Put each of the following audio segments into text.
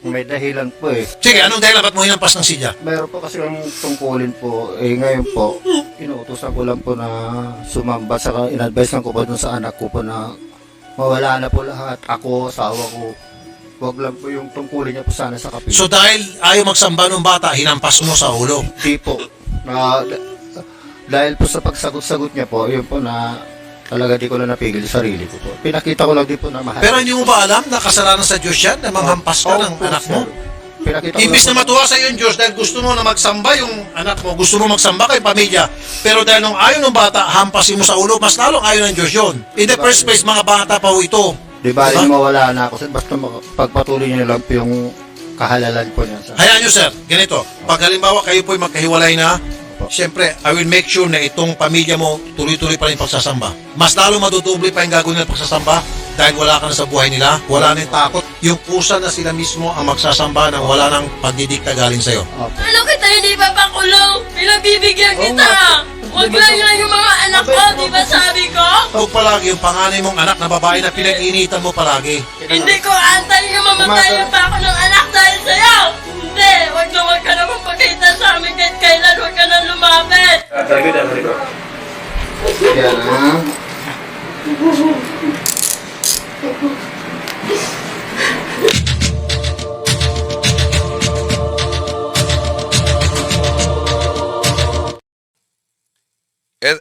May dahilan po eh. Sige, anong dahilan? Ba't mo hinampas ng silya? Meron po kasi ang tungkulin po. Ngayon po, inuutosan ko lang po na sumamba. Saka in-advise ko po dun sa anak ko po na mawala na po lahat. Ako, asawa ko. Huwag lang po yung tungkulin niya po sana sa kapila. So dahil ayaw magsamba ng bata, hinampas mo sa ulo. Di po. Dahil po sa pagsagot-sagot niya po, yun po na talaga di ko na napigil sa sarili ko po. Pinakita ko lang din po na mahal. Pero hindi mo ba alam na kasalanan sa Diyos yan na manghampas ka ng anak mo? Pinakita ko Imbis lang na matuwa sa iyo yung Diyos dahil gusto mo na magsamba yung anak mo, gusto mo magsamba kay pamilya, pero dahil nung ayaw ng bata, hampasin mo sa ulo, mas lalong ayaw ng Diyos yun. In the first place, mga bata pa ho ito. Di ba rin mawala na ako. Basta pagpatuloy niya lang po yung kahalalan po niya. Hayaan nyo sir, ganito, pag halimbawa kayo po'y magkahiwalay na, siyempre, I will make sure na itong pamilya mo tuloy-tuloy pa rin pagsasamba. Mas lalo madudubli pa yung gagawin nila pagsasamba dahil wala ka na sa buhay nila, wala na yung takot. Yung kusa na sila mismo ang magsasamba nang wala nang pagdidikta galing sa'yo. Ano kita hindi pa pakulong? Pinagbibigyan kita! Huwag lang yung mga anak ko, di ba sabi ko? Huwag palagi yung panganay mong anak na babae na pinag-initan mo palagi. Hindi ko antayin yung mamatay pa ako ng anak dahil sa'yo! Hindi! Huwag ka naman pakita sa amin kahit kailan huwag ka na lumapit! Yan ha.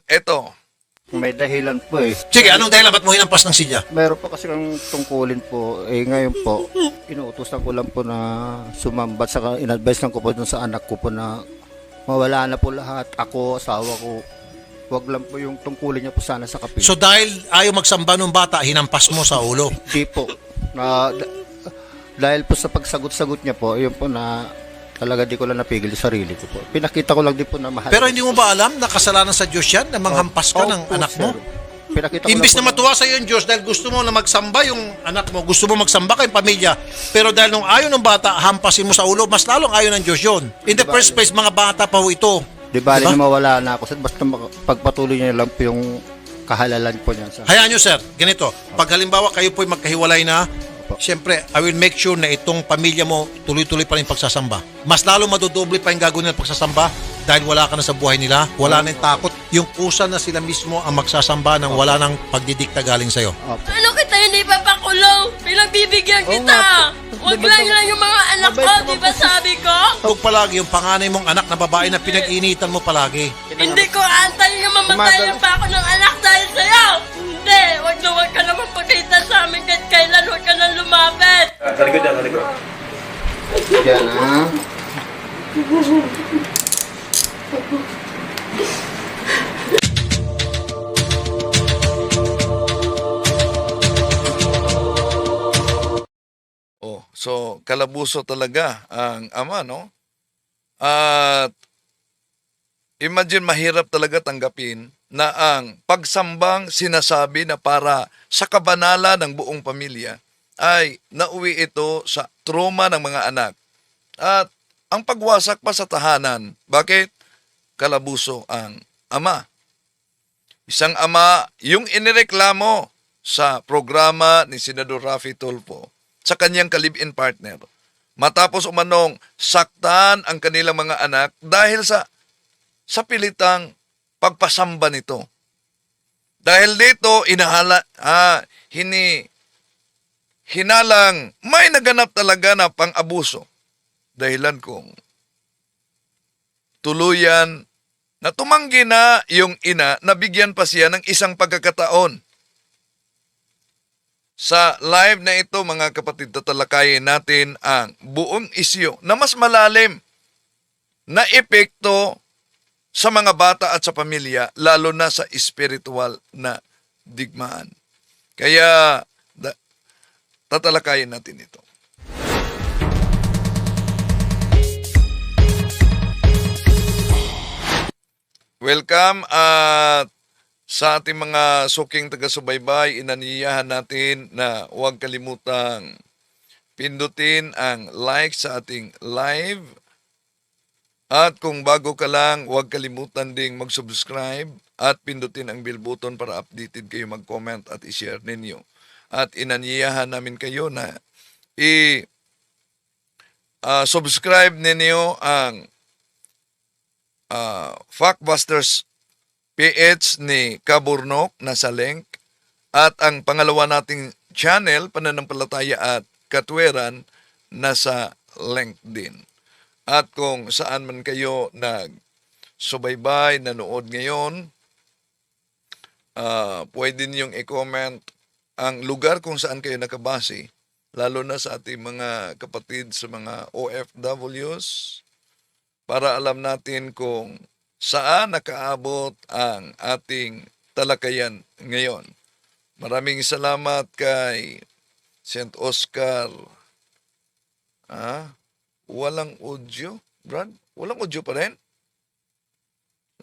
Eto, May dahilan po eh. Sige, anong dahilan? Ba't mo hinampas ng silya? Meron po kasi ang tungkulin po. Ngayon po, inuutosan ko lang po na sumamba. Saka in-advise ko po dun sa anak ko po na mawala na po lahat. Ako, asawa ko. Huwag lang po yung tungkulin niya po sana sa kapila. So dahil ayaw magsamba ng bata, hinampas mo sa ulo. Di po. Dahil po sa pagsagot-sagot niya po, yun po na talaga di ko lang napigil sa sarili ko po. Pinakita ko lang din po na mahal. Pero hindi mo ba alam na kasalanan sa Diyos yan na manghampas ka ng anak mo? Pinakita ko Imbis lang na po matuwa sa iyo yung Diyos dahil gusto mo na magsamba yung anak mo, gusto mo magsamba kay pamilya, pero dahil nung ayaw ng bata, hampasin mo sa ulo, mas lalong ayaw ng Diyos yun. In the first place, mga bata pa ho ito. Di ba Diba? na mawala na ako. Basta pagpatuloy niya lang po yung kahalalan po niya. Hayaan nyo sir, ganito, pag halimbawa kayo po'y magkahiwalay na, siyempre, I will make sure na itong pamilya mo tuloy-tuloy pa rin pagsasamba. Mas lalo madudubli pa yung gagawin nila pagsasamba dahil wala ka na sa buhay nila, wala na yung takot. Yung kusa na sila mismo ang magsasamba nang wala nang pagdidikta galing sa'yo. Ano kita hindi pa pakulong? Pinagbibigyan kita! Huwag lang yung mga anak ko, di ba sabi ko? Huwag palagi yung panganay mong anak na babae na pinag-initan mo palagi. Hindi ko antayin yung mamatay pa ako ng anak dahil sa'yo! Hindi! Huwag ka naman pakita sa amin kahit kailan huwag ka na lumapit! Yan ha. so kalabuso talaga ang ama, no? At imagine mahirap talaga tanggapin na ang pagsambang sinasabi na para sa kabanalan ng buong pamilya ay nauwi ito sa trauma ng mga anak. At ang pagwasak pa sa tahanan, bakit? Kalabuso ang ama. Isang ama, yung inireklamo sa programa ni Senador Raffy Tulfo sa kanyang ka-live-in partner. Matapos umanong saktan ang kanilang mga anak dahil sa pilitang pagpasamba nito. Dahil dito, hinalang may naganap talaga na pang-abuso. Dahilan kung tuluyan na tumanggi na yung ina na bigyan pa siya ng isang pagkakataon. Sa live na ito, mga kapatid, tatalakayin natin ang buong isyu na mas malalim na epekto sa mga bata at sa pamilya, lalo na sa spiritual na digmaan. Kaya, tatalakayin natin ito. Welcome at sa ating mga suking taga-subaybay, inaniyahan natin na huwag kalimutang pindutin ang like sa ating live. At kung bago ka lang, huwag kalimutan ding mag-subscribe at pindutin ang bell button para updated kayo mag-comment at i-share ninyo. At inaniyahan namin kayo na subscribe ninyo ang Factbusters PH ni Kaburnok nasa link at ang pangalawa nating channel Pananampalataya at Katwiran nasa link din. At kung saan man kayo nagsubaybay, nanood ngayon, pwede niyong i-comment ang lugar kung saan kayo nakabase, lalo na sa ating mga kapatid sa mga OFWs, para alam natin kung saan nakaabot ang ating talakayan ngayon. Maraming salamat kay St. Oscar. Walang audio, Brad? Walang audio pa rin?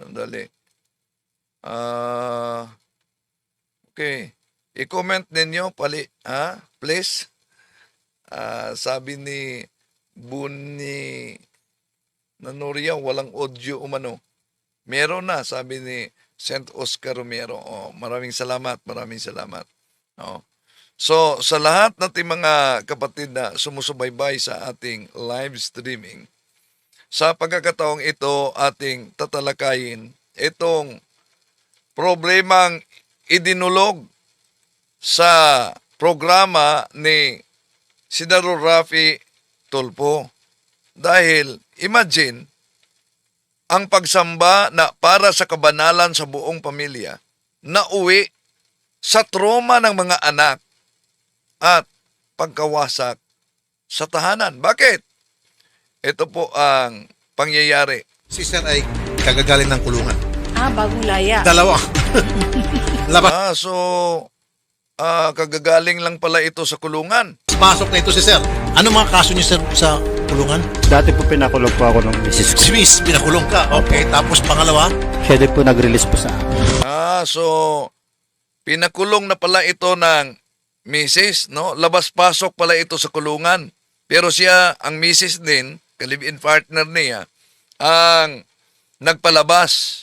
Sandali. Okay. I-comment ninyo, please. Sabi ni Buni Nanoria, walang audio umano. Meron na, sabi ni St. Oscar Romero. Maraming salamat. So, sa lahat nating mga kapatid na sumusubaybay sa ating live streaming, sa pagkakataong ito ating tatalakayin itong problemang idinulog sa programa ni Senador Raffy Tulfo. Dahil, imagine, ang pagsamba na para sa kabanalan sa buong pamilya na uwi sa trauma ng mga anak at pagkawasak sa tahanan. Bakit? Ito po ang pangyayari. Si Sir ay kagagaling ng kulungan. Bagong laya. Dalawa. Labas. Kagagaling lang pala ito sa kulungan. Pasok na ito si Sir. Ano mga kaso niyo, Sir, sa kulungan? Dati po pinakulong po ako ng misis ko. Si Miss, pinakulong ka. Okay, tapos pangalawa? Siya din po nag-release po sa akin. So, pinakulong na pala ito ng misis, no? Labas-pasok pala ito sa kulungan. Pero siya, ang misis din, ka-live-in partner niya, ang nagpalabas.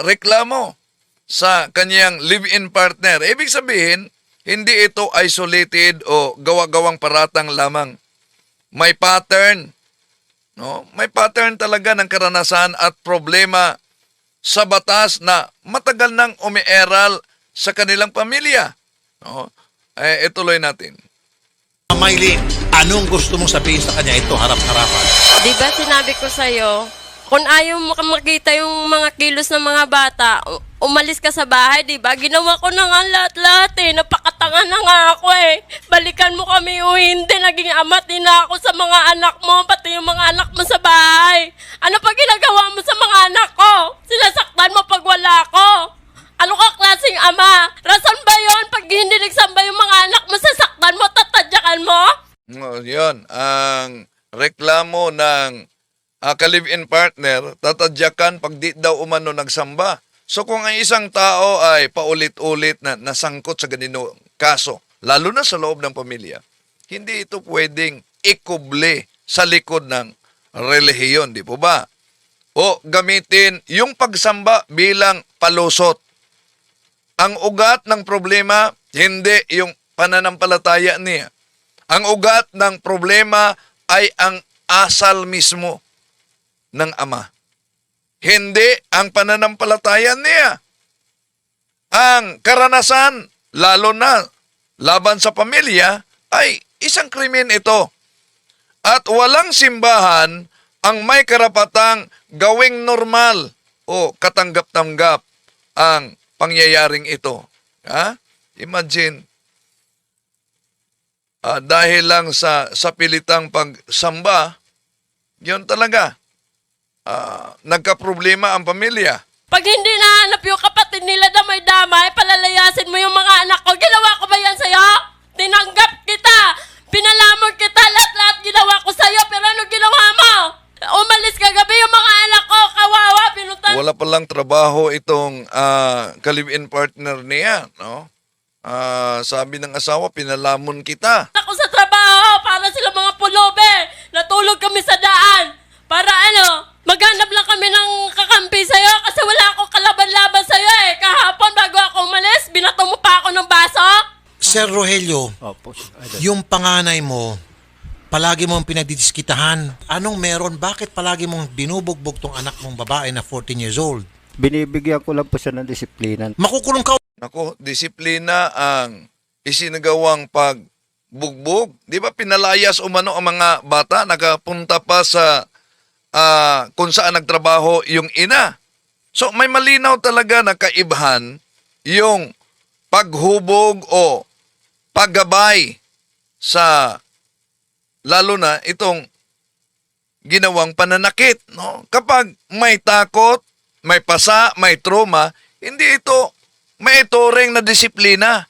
Reklamo sa kanyang live-in partner. Ibig sabihin, hindi ito isolated o gawa-gawang paratang lamang. May pattern. No? May pattern talaga ng karanasan at problema sa batas na matagal nang umiiral sa kanilang pamilya. No? Ituloy natin. Maylin, anong gusto mong sabihin sa kanya ito harap-harapan? Di ba sinabi ko sa'yo, kung ayaw mo makita yung mga kilos ng mga bata, umalis ka sa bahay, di ba? Ginawa ko na nga lahat-lahat eh. Napakatanga na nga ako eh. Balikan mo kami o hindi. Naging ama din ako sa mga anak mo, pati yung mga anak mo sa bahay. Ano pa ginagawa mo sa mga anak ko? Sinasaktan mo pag wala ko. Ano ka klaseng ama? Rason ba yon? Pag hindi nagsamba yung mga anak mo, sasaktan mo, tatadyakan mo? Yun, ang reklamo ng ka-live-in partner, tatadyakan pag di daw umano nagsamba. So kung ang isang tao ay paulit-ulit na nasangkot sa ganito kaso, lalo na sa loob ng pamilya, hindi ito pwedeng ikuble sa likod ng relihiyon, di po ba? O gamitin yung pagsamba bilang palusot. Ang ugat ng problema, hindi yung pananampalataya niya. Ang ugat ng problema ay ang asal mismo ng ama. Hindi ang pananampalataya niya. Ang karanasan, lalo na laban sa pamilya, ay isang krimen ito. At walang simbahan ang may karapatang gawing normal o katanggap-tanggap ang pangyayaring ito. Imagine, dahil lang sa pilitang pagsamba, yun talaga, nagka-problema ang pamilya. Pag hindi nahanap yung kapatid nila damay-damay, palalayasin mo yung mga anak ko. Ginawa ko ba yan sa'yo? Tinanggap kita. Pinalamon kita. Lahat-lahat ginawa ko sa'yo. Pero ano ginawa mo? Umalis kagabi yung mga anak ko. Kawawa. Pinutan. Wala palang trabaho itong ka-live-in partner niya. No? Sabi ng asawa, pinalamon kita. Ako sa trabaho. Para sila mga pulobe. Natulog kami sa daan. Para maghanap lang kami ng kakampi sa'yo kasi wala akong kalaban-laban sa'yo eh. Kahapon bago ako umalis, binato mo pa ako ng baso. Sir Rogelio, Opo. yung panganay mo, palagi mong pinagdidiskitahan? Anong meron? Bakit palagi mong binubugbog tong anak mong babae na 14 years old? Binibigyan ko lang po siya ng disiplina. Makukulong ka. Nako, disiplina ang isinagawang pagbugbog. Di ba pinalayas umano ang mga bata, nakapunta pa sa kung saan nagtrabaho yung ina. So may malinaw talaga na kaibahan yung paghubog o paggabay sa lalo na itong ginawang pananakit. No? Kapag may takot, may pasa, may trauma, hindi ito may ituring na disiplina.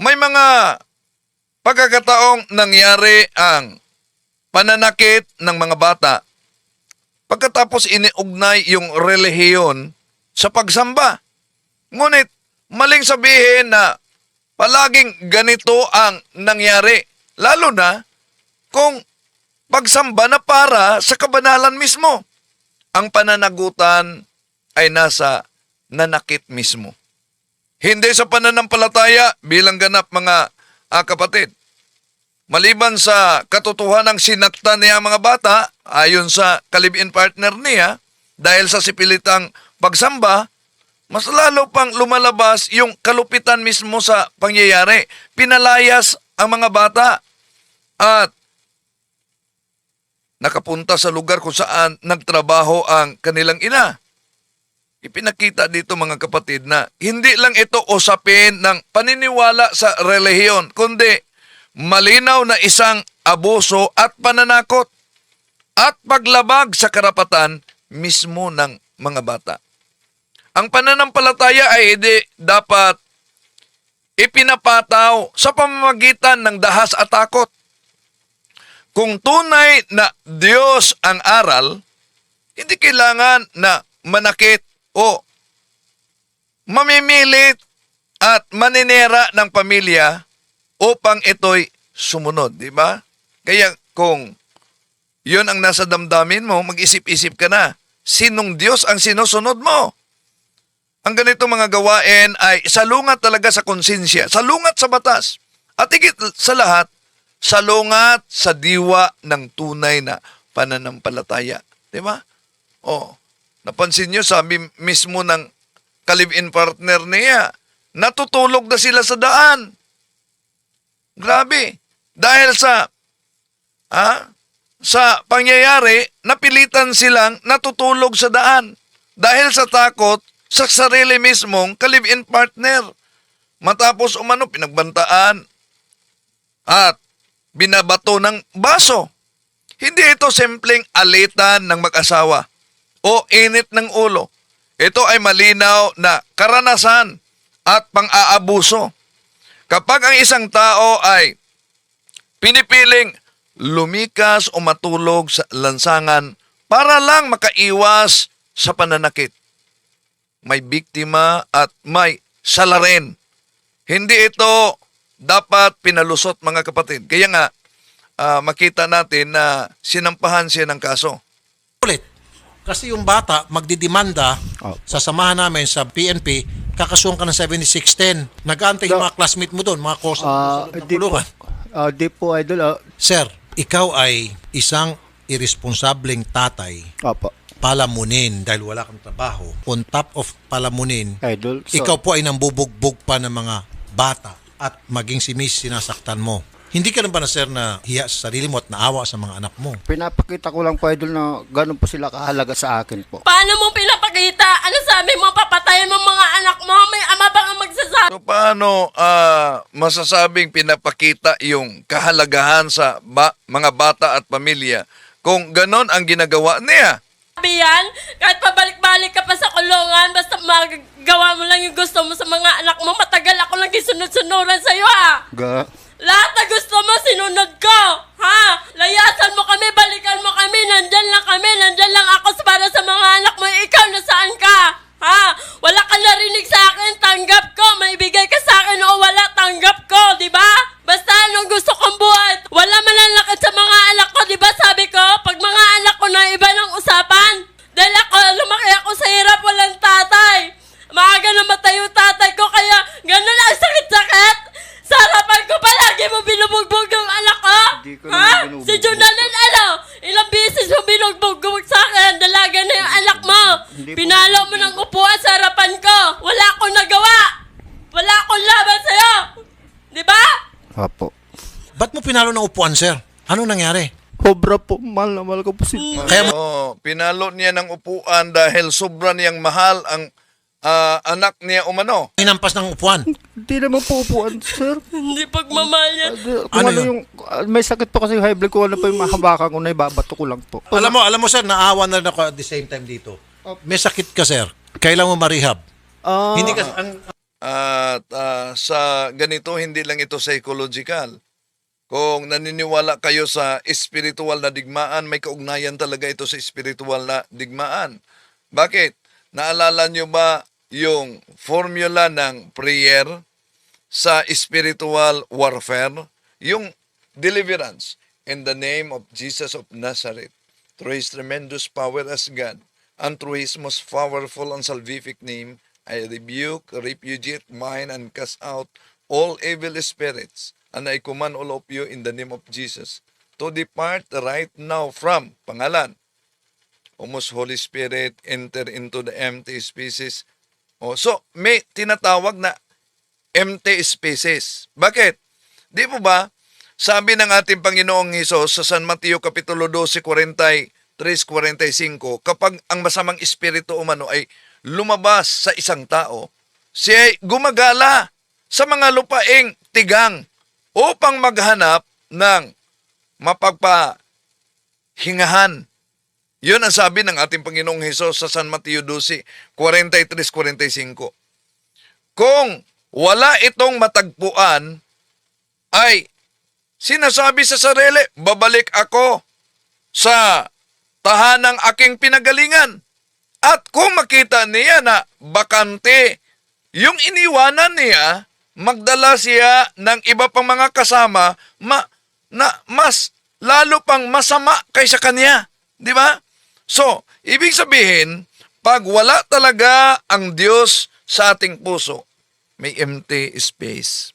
May mga pagkakataong nangyari ang pananakit ng mga bata pagkatapos iniugnay yung relihiyon sa pagsamba. Ngunit maling sabihin na palaging ganito ang nangyari. Lalo na kung pagsamba na para sa kabanalan mismo. Ang pananagutan ay nasa nanakit mismo. Hindi sa pananampalataya bilang ganap mga kapatid. Maliban sa katotohanang sinaktan niya ang mga bata, ayon sa kalibin partner niya, dahil sa sipilitang pagsamba, mas lalo pang lumalabas yung kalupitan mismo sa pangyayari. Pinalayas ang mga bata at nakapunta sa lugar kung saan nagtrabaho ang kanilang ina. Ipinakita dito mga kapatid na hindi lang ito usapin ng paniniwala sa relihiyon, kundi malinaw na isang abuso at pananakot at paglabag sa karapatan mismo ng mga bata. Ang pananampalataya ay hindi dapat ipinapataw sa pamamagitan ng dahas at takot. Kung tunay na Diyos ang aral, hindi kailangan na manakit o mamimilit at maninera ng pamilya upang ito'y sumunod, di ba? Kaya kung yun ang nasa damdamin mo, mag-isip-isip ka na, sinong Diyos ang sinusunod mo? Ang ganito mga gawain ay salungat talaga sa konsensya, salungat sa batas, at higit sa lahat, salungat sa diwa ng tunay na pananampalataya. Di ba? O, napansin nyo, sabi mismo ng ka-live-in partner niya, natutulog na sila sa daan. Grabe. Dahil sa pangyayari, napilitan silang natutulog sa daan. Dahil sa takot sa sarili mismong ka-live-in partner. Matapos umano, pinagbantaan at binabato ng baso. Hindi ito simpleng alitan ng mag-asawa o init ng ulo. Ito ay malinaw na karanasan at pang-aabuso. Kapag ang isang tao ay pinipiling lumikas o matulog sa lansangan para lang makaiwas sa pananakit, may biktima at may salarin. Hindi ito dapat pinalusot mga kapatid. Kaya nga, makita natin na sinampahan siya ng kaso. Ulit. Kasi yung bata magdidemanda sa samahan namin sa PNP, kakasuhan ka ng 7610. Nag-aantay yung mga classmate mo doon, mga kosa mo sa kulungan. Di po, idol. Sir, ikaw ay isang irresponsableng tatay. Opo. Palamunin dahil wala kang trabaho. On top of palamunin, Idol. ikaw po ay nambubugbog pa ng mga bata at maging si Miss sinasaktan mo. Hindi ka rin ba na, sir, na hiya sa sarili mo at naawa sa mga anak mo? Pinapakita ko lang po, idol, na ganun po sila kahalaga sa akin po. Paano mo pinapakita? Ano sabi mo, papatayin mo mga anak mo? May ama ba ang magsasabi? So paano masasabing pinapakita yung kahalagahan sa mga bata at pamilya kung ganon ang ginagawa niya? Sabi yan, kahit pabalik-balik ka pa sa kulungan, basta magawa mo lang yung gusto mo sa mga anak mo, matagal ako naging sunod-sunuran sa'yo, ha? Lahat na gusto mo, sinunod ko. Ha? Layasan mo kami, balikan mo kami, nandyan lang ako para sa mga anak mo. Ikaw, nasaan ka? Ha? Wala ka narinig sa akin, tanggap ko. Maibigay ka sa akin o wala, tanggap ko, di ba? Basta anong gusto kong buhay. Wala mananakit sa mga anak ko, di ba? Sabi ko, pag mga anak ko na iba ng usapan. Dahil ako, lumaki ako sa hirap, walang tatay. Maaga namatay yung tatay ko, kaya ganun ang sakit-sakit. Sa harapan ko pala Apo. Ba't mo pinalo ng upuan, sir? Ano nangyari? Sobra po, mahal na mahal ko po si... Kaya Pinalo niya ng upuan dahil sobra niyang mahal ang anak niya umano. hinampas ng upuan. Hindi naman po upuan, sir. Hindi pagmamahal yan. Kung Ano ano, yun? yung... may sakit po kasi high blood ko. Ano po yung mahabakan ko na ibabato ko lang po. Alam mo sir, naawa na rin ako at the same time dito. May sakit ka, sir. Kailangan mo ma-rehab. Ah, Hindi ka, At sa ganito, hindi lang ito psychological. Kung naniniwala kayo sa spiritual na digmaan, may kaugnayan talaga ito sa spiritual na digmaan. Bakit? Naalala nyo ba yung formula ng prayer sa spiritual warfare? Yung deliverance in the name of Jesus of Nazareth, through His tremendous power as God, and through His most powerful and salvific name, I rebuke, repudiate, bind, and cast out all evil spirits, and I command all of you in the name of Jesus to depart right now from, pangalan, O most Holy Spirit, enter into the empty spaces. So, may tinatawag na empty spaces. Bakit? Di po ba, sabi ng ating Panginoong Hesus sa San Mateo Kapitulo 12, 43-45, kapag ang masamang espiritu umano ay lumabas sa isang tao, siya ay gumagala sa mga lupaing tigang upang maghanap ng mapagpahingahan. Yun ang sabi ng ating Panginoong Hesus sa San Mateo 12, 43-45. Kung wala itong matagpuan, ay sinasabi sa sarili, babalik ako sa tahanang aking pinagalingan. At kung makita niya na bakante yung iniwanan niya, magdala siya ng iba pang mga kasama na mas lalo pang masama kaysa kanya. Di ba? So, ibig sabihin, pag wala talaga ang Diyos sa ating puso, may empty space.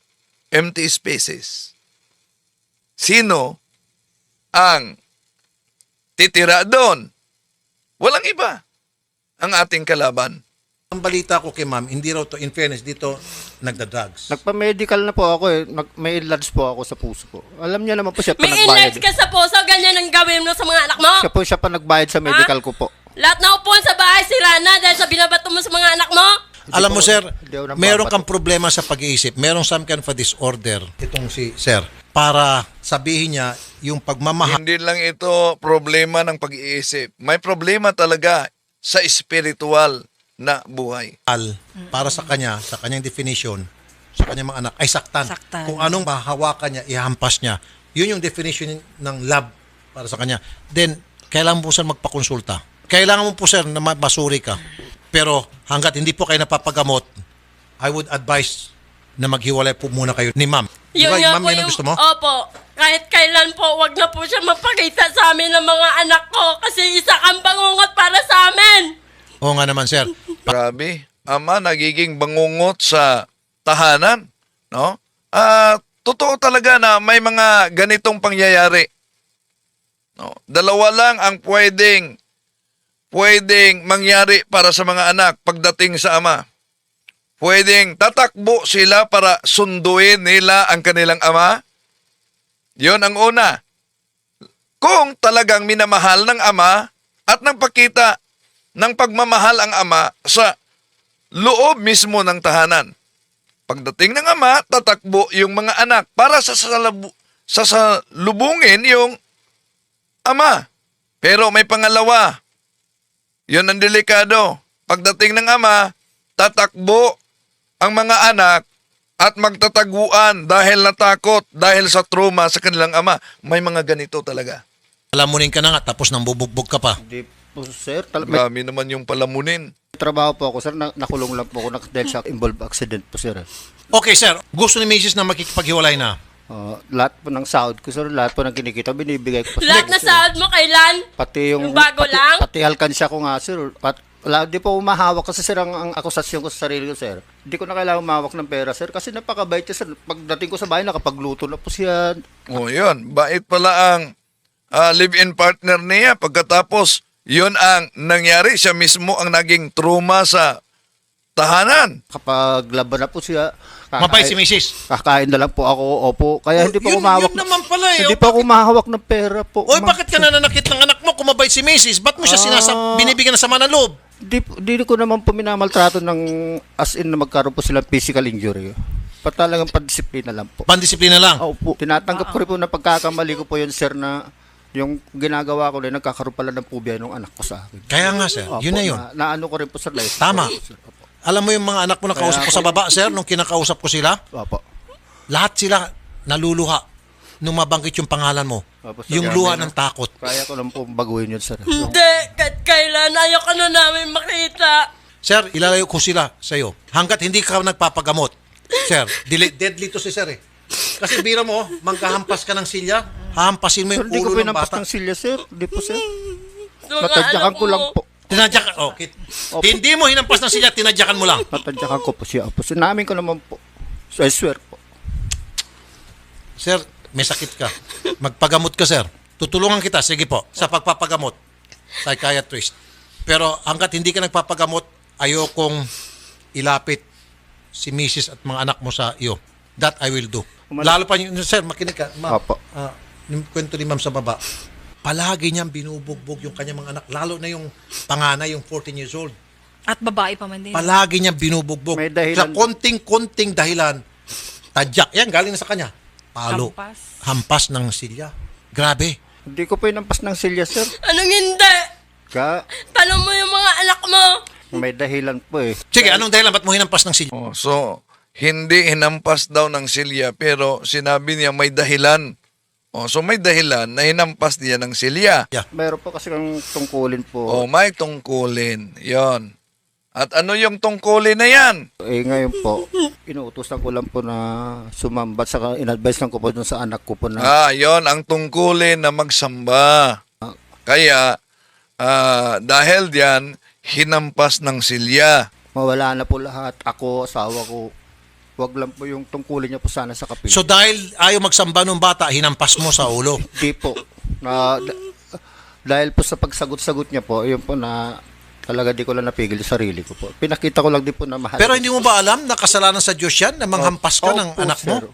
Empty spaces. Sino ang titira doon? Walang iba ang ating kalaban. ang balita ko kay ma'am, hindi raw to, in fairness, dito nagda-drugs. Nagpa-medical na po ako eh. May enlarge po ako sa puso ko. Alam niya naman po siya pa May nagbayad. enlarge ka sa puso, ganyan ang gawin mo sa mga anak mo. Siya pa nagbayad sa medical ko po. Lahat na upuan sa bahay sira na dahil sa binabato mo sa mga anak mo. Alam mo, sir, hindi ako meron nababato. kang problema sa pag-iisip. Meron some kind of a disorder. Itong si sir. Para sabihin niya, yung pagmamahal Hindi lang ito problema ng pag-iisip. May problema talaga sa spiritual na buhay. para sa kanyang definition, sa kanyang mga anak, ay saktan. Saktan. Kung anong mahawakan niya, ihampas niya. Yun yung definition ng love para sa kanya. Then, kailangan mo po sir magpakonsulta. Kailangan mo po sir na masuri ka. Pero hanggat hindi po kayo napapagamot, I would advise na maghiwalay po muna kayo ni ma'am. Di ba, Yun nga ma'am, po yun ang yung, gusto mo? Opo. Kahit kailan po, wag na po siya mapakita sa amin ng mga anak ko kasi isa kang bangungot para sa amin. Oo nga naman, sir. Grabe. Ama, nagiging bangungot sa tahanan. No? Totoo talaga na may mga ganitong pangyayari. No? Dalawa lang ang pwedeng mangyari para sa mga anak pagdating sa ama. Pwedeng tatakbo sila para sunduin nila ang kanilang ama. Yon ang una. Kung talagang minamahal ng ama at nagpakita ng pagmamahal ang ama sa loob mismo ng tahanan. Pagdating ng ama, tatakbo yung mga anak para sasalubungin yung ama. Pero may pangalawa. Yun ang delikado. Pagdating ng ama, tatakbo ang mga anak at magtataguan dahil natakot, dahil sa trauma sa kanilang ama. May mga ganito talaga. Alamunin ka na nga, tapos nang bubugbog ka pa. Hindi po, sir. May Grabe naman yung palamunin. trabaho po ako, sir. Nakulong lang po ako dahil sa involved accident po, sir. Okay, sir. Gusto ni Mrs. na makikipaghiwalay na. Lahat po ng sahod ko, sir. Lahat po ng kinikita, binibigay ko po. Lahat na sahod mo kailan? Pati yung Bago lang? Pati alkansya ko nga, sir. Wala, di po umahawak kasi, sir, ang akusasyon ko sa sarili ko, sir. Hindi ko na kailangan umahawak ng pera, sir. Kasi napakabait niya, sir. Pagdating ko sa bahay, nakapagluto na po siya. Oh, yun. Bait pala ang live-in partner niya. Pagkatapos, yun ang nangyari. Siya mismo ang naging trauma sa tahanan. Kapag laban na po siya, Mabait si Mrs. kakain na lang po ako, opo. Kaya hindi po Yun- kumahawak. yun naman pala eh. Hindi O, po ako mahawak ng pera po. Oy, bakit ka nananakit ng anak mo kung mabait si Mrs.? Ba't mo siya binibigyan ng sama ng loob? Di ko naman po minamaltrato ng as in na magkaroon po silang physical injury. Talagang pandisiplina lang po. Pandisiplina lang. Opo. Tinatanggap ko rin po na pagkakamali ko po yun, sir, na yung ginagawa ko rin, nagkakaroon pala ng phobia ng anak ko sa akin. Kaya nga, sir. Opo, Yun na yun. Naano ko rin po, sir. Life. Tama. Sir, opo. Alam mo yung mga anak mo na kausap ko sa baba, sir, nung kinakausap ko sila, Opo. lahat sila naluluha nung mabanggit yung pangalan mo. Opo, sir. Yung Kaya luha may- ng takot. Kaya ko lang po baguhin yun, sir. Hindi, kahit kailan, ayoko na namin makita. Sir, ilalayo ko sila sa'yo. Hanggat hindi ka nagpapagamot. Sir, deadly to si sir eh. Kasi bira mo, magkahampas ka ng silya, hahampasin mo Sir, yung hindi ko ulo ng pinampas bata. ng silya, sir. Hindi po, sir. Mga Natadyakan anak ko lang mo. po. Tinadyakan, okay. Hindi mo hinampas ng silya, tinadyakan mo lang. Natadyakan ko po siya. Opo. Sinamin ko naman po. So, I swear po. Sir, may sakit ka. Magpagamot ka, sir. Tutulungan kita, sige po, sa pagpapagamot. Psychiatrist. Pero hanggat hindi ka nagpapagamot, ayokong ilapit si Mrs. at mga anak mo sa iyo. That I will do. Lalo pa yung, sir, makinig ka. Opo. Yung kwento ni ma'am sa baba, palagi niyang binubugbog yung kanyang mga anak. Lalo na yung panganay, yung 14 years old. At babae pa man din. Palagi niyang binubugbog. May dahilan. Sa konting-konting dahilan, tadyak. Yan, galing na sa kanya. Palo. Hampas. Hampas ng silya. Grabe. Hindi ko po inampas ng silya, sir. Anong hindi? Tanong mo yung mga anak mo. May dahilan po eh. Sige, anong dahilan? Ba't mo hinampas ng silya? Oh, so, hindi hinampas daw ng silya pero sinabi niya may dahilan. Oh, so may dahilan na hinampas niya ng silya. Meron po kasi kang tungkulin po. Oh, may tungkulin. Yon. At ano yung tungkulin na yan? Eh ngayon po, inuutosan ko lang po na sumambat. Saka in-advise lang ko po dun sa anak ko po na Yon ang tungkulin na magsamba. Kaya, dahil diyan, hinampas ng silya. mawala na po lahat. Ako, asawa ko. Wag lang po yung tungkulin niya po sana sa kapil. So dahil ayaw magsamba ng bata, hinampas mo sa ulo. Di po. Dahil po sa pagsagot-sagot niya po, yun po na talaga di ko lang napigil yung sarili ko po. Pinakita ko lang din po na mahal. Pero hindi mo ba alam na kasalanan sa Diyos yan na manghampas ka ng Opo, anak mo? sir.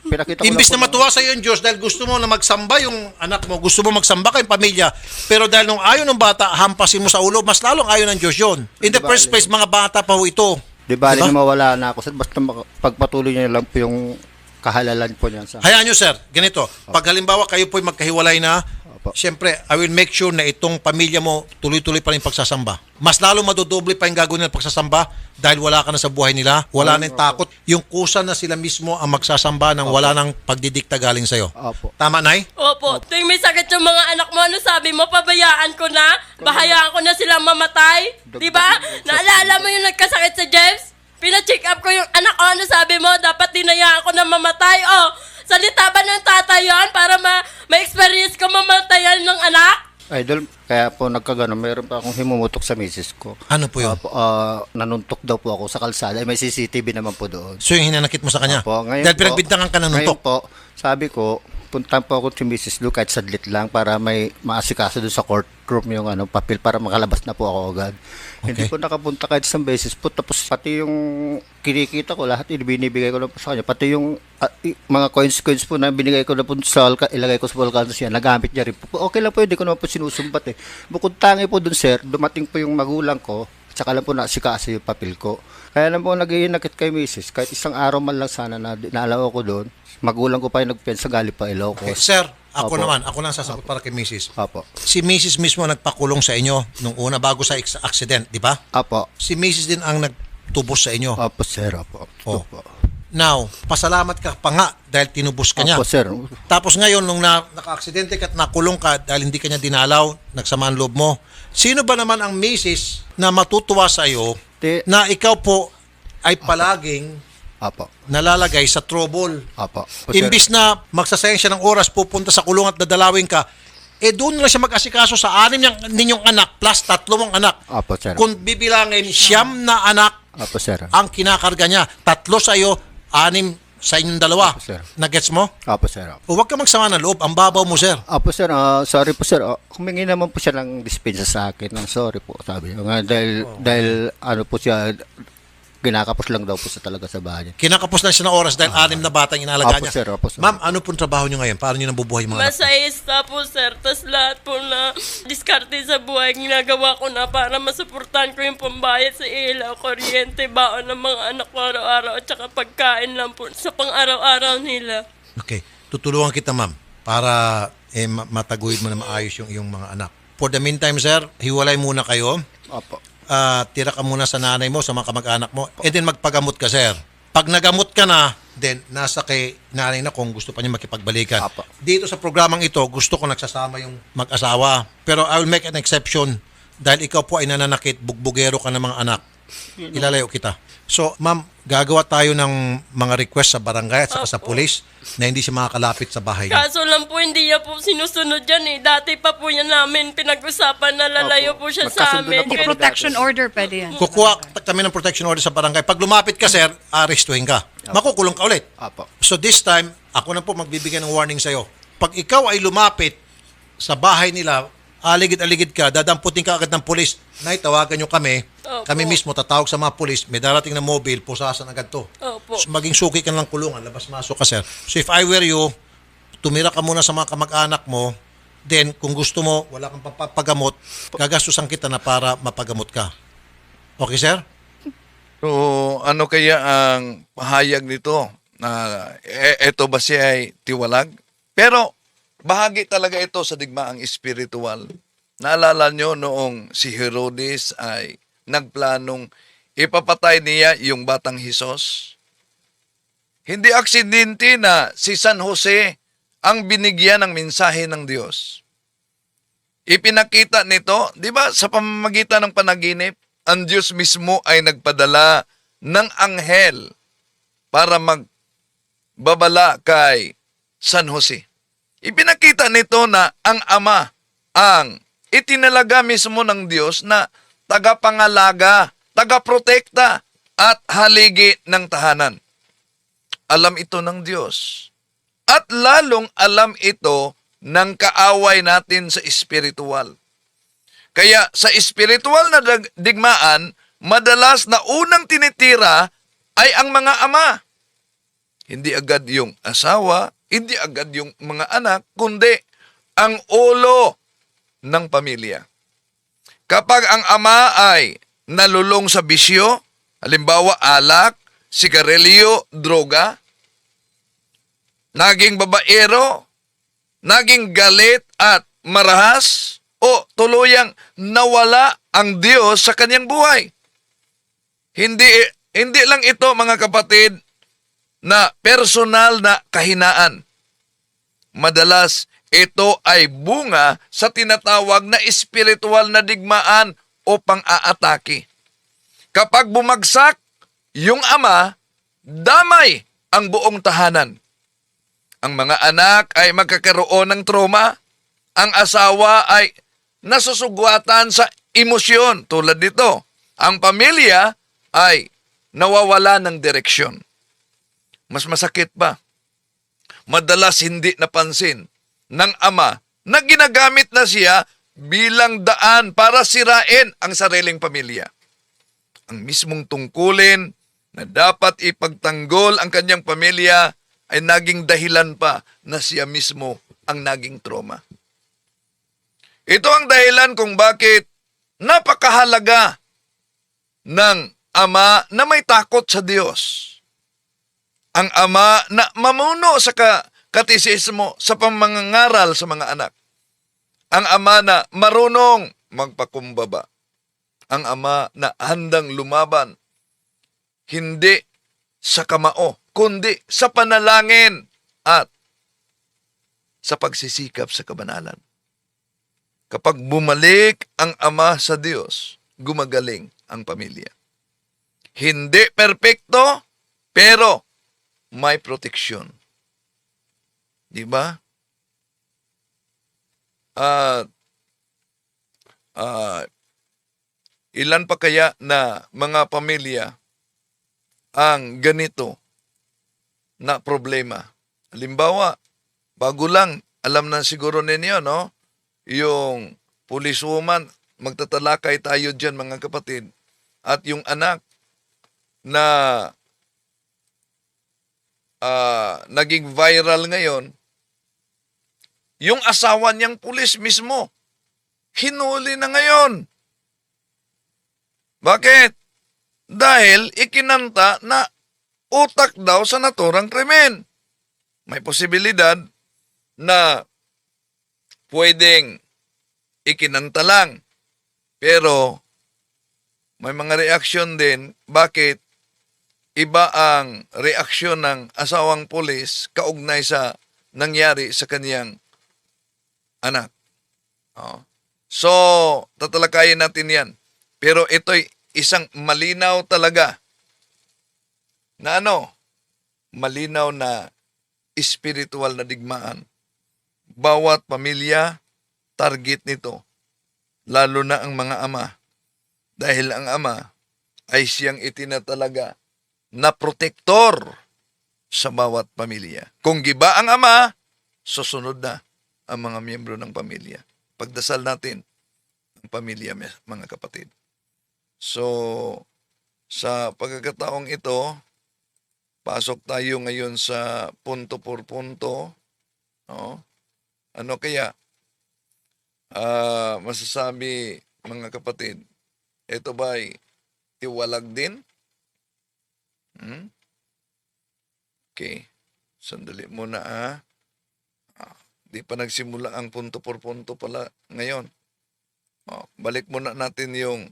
Pinakita ko Imbis lang na po matuwa sa iyo yung Diyos dahil gusto mo na magsamba yung anak mo, gusto mo magsamba kayong pamilya, pero dahil nung ayaw ng bata, hampasin mo sa ulo, mas lalong ayaw ng Diyos yun. In the first place, mga bata pa ho ito. Di ba, Diba? na mawala na ako. Sir, basta pagpatuloy niya lang po yung kahalalan po niya sa Hayaan nyo, sir, ganito. Pag halimbawa kayo po'y magkahiwalay na, Opo. siyempre, I will make sure na itong pamilya mo tuloy-tuloy pa rin pagsasamba. Mas lalo madodoble pa yung gagawin ng pagsasamba dahil wala ka na sa buhay nila, wala na yung takot. Yung kusa na sila mismo ang magsasamba nang wala nang pagdidikta galing sa'yo. Opo. Tama, Nay? Opo, tuwing may sakit yung mga anak mo, ano sabi mo, pabayaan ko na? Bahayaan ko na silang mamatay? Diba? Naalala mo yung nagkasakit sa James? Pina-check up ko yung anak ko, ano sabi mo, dapat dinayaan ko na mamatay. Oh, salita ba ng tatay yun para ma-experience ko mamatayan ng anak? Idol, kaya po nagkagano, mayroon pa akong himumutok sa misis ko. Ano po yun? Nanuntok daw po ako sa kalsada. May CCTV naman po doon. So yung hinanakit mo sa kanya? Opo, ngayon Dahil po- pinagbintangan ka ng Ngayon nuntok. po, sabi ko, punta po ako si Mrs. Lu kahit sadlit lang para may maasikaso doon sa courtroom yung papel para makalabas na po ako agad. Hindi po nakapunta kahit isang beses po. Tapos pati yung kinikita ko, lahat binibigay ko na po sa kanya. Pati yung mga coins po na binigay ko na po sa ilagay ko sa volcano siya, nagamit niya rin po. Okay lang po, hindi ko naman po sinusumbat eh. Bukod tangi po doon, sir, dumating po yung magulang ko, tsaka lang po naasikaso yung papel ko. Kaya lang po nag-iinakit kay Mrs. Kahit isang araw man lang sana na naalaw ko doon, magulang ko pa yung nagpensa galing pa Ilocos. Okay. Sir, ako Opo. naman, ako lang sasagot para kay Mrs. Apo. Si Mrs. mismo nagpakulong sa inyo nung una bago sa accident, di ba? Apo. Si Mrs. din ang nagtubos sa inyo. Apo, sir. Apo. Oh. Opo. Now, pasalamat ka pa nga dahil tinubos ka niya. Apo, sir. Tapos ngayon, nung naka-aksidente ka at nakulong ka dahil hindi ka niya dinalaw, nagsamaan loob mo, sino ba naman ang Mrs. na matutuwa sa iyo na ikaw po ay palaging Apo. nalalagay sa trouble? Apo. Apo, sir. Imbis na magsasayang siya ng oras, pupunta sa kulong at dadalawin ka, doon na lang siya mag-asikaso sa ninyong anak plus 3 mong anak. Apo, sir. Kung bibilangin, 9 na anak Apo, sir. ang kinakarga niya. 3 sa iyo, 6 sa inyong dalawa. Apo, sir. Nagets mo? Apo, sir. O huwag ka magsama ng loob. Ang babaw mo, sir. Apo, sir. Sorry po, sir. Humingi naman po siya ng dispensa sa akin. Sorry po, sabi niya. Dahil ano po siya, kinakapos lang daw po sa talaga sa bahay niya. Kinakapos lang siya ng oras dahil 6 na batang inalaga Opo, niya. sir. Opo, sir. Ma'am, ano pong trabaho niyo ngayon? Paano niyo nabubuhay yung mga anak? Masayista po, sir. Tapos lahat po na diskarte sa buhay, ginagawa ko na para masuportahan ko yung pambayad sa ilaw, kuryente, baon ng mga anak ko araw-araw, at saka pagkain lang po sa pang-araw-araw nila. Okay. Tutulungan kita, ma'am, para mataguyod mo na maayos yung iyong mga anak. For the meantime, sir, hiwalay muna kayo. Opo. Tira ka muna sa nanay mo, sa mga kamag-anak mo, and then magpagamot ka, sir. Pag nagamot ka na, then nasa kay nanay na kung gusto pa niya makipagbalikan. Apa. Dito sa programang ito, gusto ko nagsasama yung mag-asawa. Pero I will make an exception dahil ikaw po ay nananakit, bugbugero ka ng mga anak. Ilalayo kita. So, ma'am, gagawa tayo ng mga request sa barangay at saka sa police na hindi siya makakalapit sa bahay niya. Kaso lang po, hindi niya po sinusunod yan eh. Dati pa po yan namin pinag-usapan na lalayo po siya sa Magkasundo na amin. po. May protection order pwede yan. Kukuha kami ng protection order sa barangay. Pag lumapit ka, sir, arestuhin ka. Makukulong ka ulit. Opo. So this time, ako na po magbibigay ng warning sa'yo. Pag ikaw ay lumapit sa bahay nila, aligid-aligid ka, dadamputin ka agad ng polis. Nay, tawagan nyo kami. Opo. Kami mismo tatawag sa mga polis. May darating na mobile, pusasan agad to. Opo. So, maging suki ka ng kulungan, labas-masok ka, sir. So if I were you, tumira ka muna sa mga kamag-anak mo, then kung gusto mo, wala kang papagamot, gagastusan kita na para mapagamot ka. Okay, sir? So, ano kaya ang pahayag nito? Ito ba siya ay tiwalag? Pero, bahagi talaga ito sa digmaang espiritual. Naalala nyo noong si Herodes ay nagplanong ipapatay niya yung batang Hesus? Hindi aksidente na si San Jose ang binigyan ng mensahe ng Diyos. Ipinakita nito, di ba, sa pamamagitan ng panaginip, ang Diyos mismo ay nagpadala ng anghel para magbabala kay San Jose. Ipinakita nito na ang Ama ang itinalaga mismo ng Diyos na tagapangalaga, tagaprotekta at haligi ng tahanan. Alam ito ng Diyos. At lalong alam ito ng kaaway natin sa espiritual. Kaya sa espiritual na digmaan, madalas na unang tinitira ay ang mga ama. Hindi agad yung asawa, hindi agad yung mga anak, kundi ang ulo ng pamilya. Kapag ang ama ay nalulong sa bisyo, halimbawa alak, sigarilyo, droga, naging babaero, naging galit at marahas, o tuluyang nawala ang Diyos sa kanyang buhay. Hindi lang ito, mga kapatid, na personal na kahinaan. Madalas, ito ay bunga sa tinatawag na espiritual na digmaan o pang-aatake. Kapag bumagsak yung ama, damay ang buong tahanan. Ang mga anak ay magkakaroon ng trauma. Ang asawa ay nasusugwatan sa emosyon tulad nito. Ang pamilya ay nawawala ng direksyon. Mas masakit pa, madalas hindi napansin ng ama na ginagamit na siya bilang daan para sirain ang sariling pamilya. Ang mismong tungkulin na dapat ipagtanggol ang kanyang pamilya ay naging dahilan pa na siya mismo ang naging trauma. Ito ang dahilan kung bakit napakahalaga ng ama na may takot sa Diyos. Ang ama na mamuno sa katisismo, sa pamangangaral sa mga anak. Ang ama na marunong magpakumbaba. Ang ama na handang lumaban, hindi sa kamao, kundi sa panalangin at sa pagsisikap sa kabanalan. Kapag bumalik ang ama sa Diyos, gumagaling ang pamilya. Hindi perpekto, pero may proteksyon. Di ba? Ilan pa kaya na mga pamilya ang ganito na problema? Halimbawa, bago lang, alam na siguro ninyo, no? Yung policewoman, magtatalakay tayo dyan, mga kapatid. At yung anak, na naging viral ngayon, yung asawa niyang pulis mismo, hinuli na ngayon. Bakit? Dahil ikinanta na utak daw sa naturang krimen. May posibilidad na pwedeng ikinanta lang. Pero may mga reaksyon din. Bakit? Iba ang reaksyon ng asawang pulis kaugnay sa nangyari sa kaniyang anak. Oh. So, tatalakayin natin yan. Pero ito'y isang malinaw talaga na malinaw na spiritual na digmaan. Bawat pamilya, target nito. Lalo na ang mga ama. Dahil ang ama ay siyang itinatalaga na protektor sa bawat pamilya. Kung giba ang ama, susunod na ang mga miyembro ng pamilya. Pagdasal natin ang pamilya, mga kapatid. So, sa pagkakataong ito, pasok tayo ngayon sa punto por punto. No? Ano kaya? Masasabi, mga kapatid, ito ba'y iwalag din? Okay. Sandali muna di pa nagsimula ang punto por punto pala ngayon. Balik muna natin yung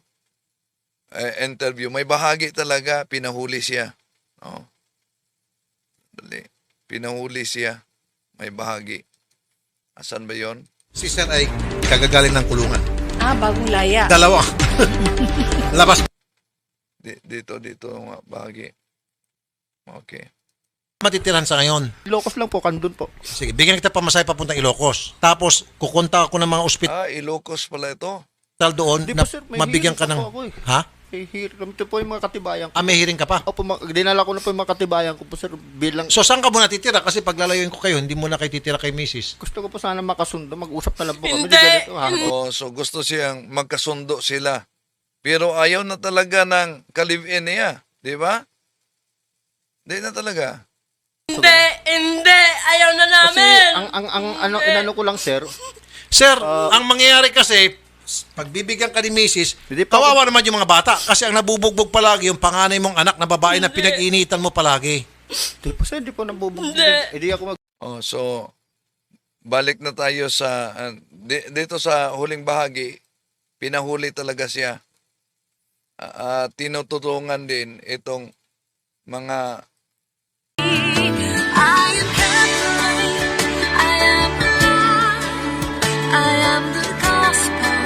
interview. May bahagi talaga, pinahuli siya. Pinahuli siya. May bahagi. Asan ba yon? Si Sir ay kagagaling ng kulungan. Bagong laya. Dalawa. Labas. Dito nga bahagi. Okay. Matitirahan sa ngayon. Ilocos lang po, Kandun po. Sige, bigyan kita pamasahe papuntang Ilocos. Tapos, kukonta ako ng mga ospital Ilocos pala ito. doon Di na po, sir, may mabigyan ka hearing ng... pa po ako eh. Ha? Ito po yung mga katibayan ko. May hearing ka pa? Opo, dinala ko na po yung mga katibayan ko po, sir. Bilang, So, saan ka muna titira? Kasi pag lalayuin ko kayo, hindi muna kayo titira kay Mrs. gusto ko po sana makasundo. Mag-usap na lang po kami. Hindi. Ganito, ha? So gusto siyang magkasundo sila. Pero ayaw na talaga ng ka-live-in niya. Di ba? Hindi na talaga. Hindi. Ayaw na Kasi, namin. inano ko lang, sir. Sir, ang mangyayari kasi, pag bibigyan ka ni Mrs., Hindi pa kawawa naman yung mga bata. Kasi ang nabubugbog palagi, yung panganay mong anak na babae na pinag-initan mo palagi. Di po, sir. Di po nabubugbog. Hindi. Hindi ako So balik na tayo sa dito sa huling bahagi. Pinahuli talaga siya. Tinutulungan din itong mga I am Catholic, I am the Lord, I am the gospel.